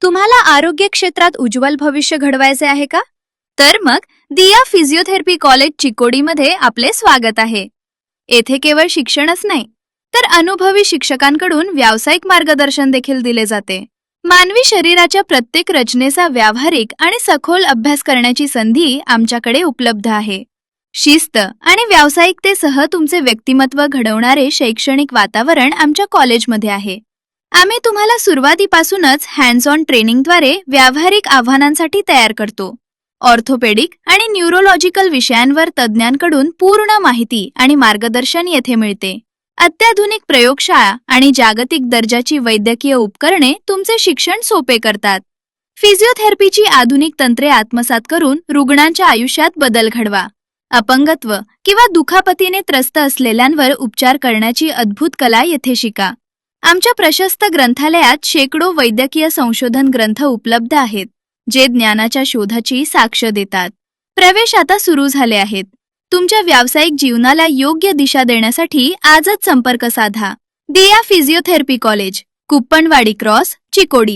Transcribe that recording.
तुम्हाला आरोग्य क्षेत्रात उज्ज्वल भविष्य घडवायचे आहे का? तर मग दिया फिजिओथेरपी कॉलेज चिकोडीमध्ये आपले स्वागत आहे. येथे केवळ शिक्षणच नाही, तर अनुभवी शिक्षकांकडून व्यावसायिक मार्गदर्शन देखील दिले जाते. मानवी शरीराच्या प्रत्येक रचनेचा व्यावहारिक आणि सखोल अभ्यास करण्याची संधी आमच्याकडे उपलब्ध आहे. शिस्त आणि व्यावसायिकतेसह तुमचे व्यक्तिमत्व घडवणारे शैक्षणिक वातावरण आमच्या कॉलेजमध्ये आहे. आम्ही तुम्हाला सुरुवातीपासूनच हँड्स ऑन ट्रेनिंगद्वारे व्यावहारिक आव्हानांसाठी तयार करतो. ऑर्थोपेडिक आणि न्यूरोलॉजिकल विषयांवर तज्ज्ञांकडून पूर्ण माहिती आणि मार्गदर्शन येथे मिळते. अत्याधुनिक प्रयोगशाळा आणि जागतिक दर्जाची वैद्यकीय उपकरणे तुमचे शिक्षण सोपे करतात. फिजिओथेरपीची आधुनिक तंत्रे आत्मसात करून रुग्णांच्या आयुष्यात बदल घडवा. अपंगत्व किंवा दुखापतीने त्रस्त असलेल्यांवर उपचार करण्याची अद्भुत कला येथे शिका. आमच्या प्रशस्त ग्रंथालयात शेकडो वैद्यकीय संशोधन ग्रंथ उपलब्ध आहेत, जे ज्ञानाच्या शोधाची साक्ष देतात. प्रवेश आता सुरू झाले आहेत. तुमच्या व्यावसायिक जीवनाला योग्य दिशा देण्यासाठी आजच संपर्क साधा. दिया फिजिओथेरपी कॉलेज, कुप्पणवाडी क्रॉस, चिकोडी.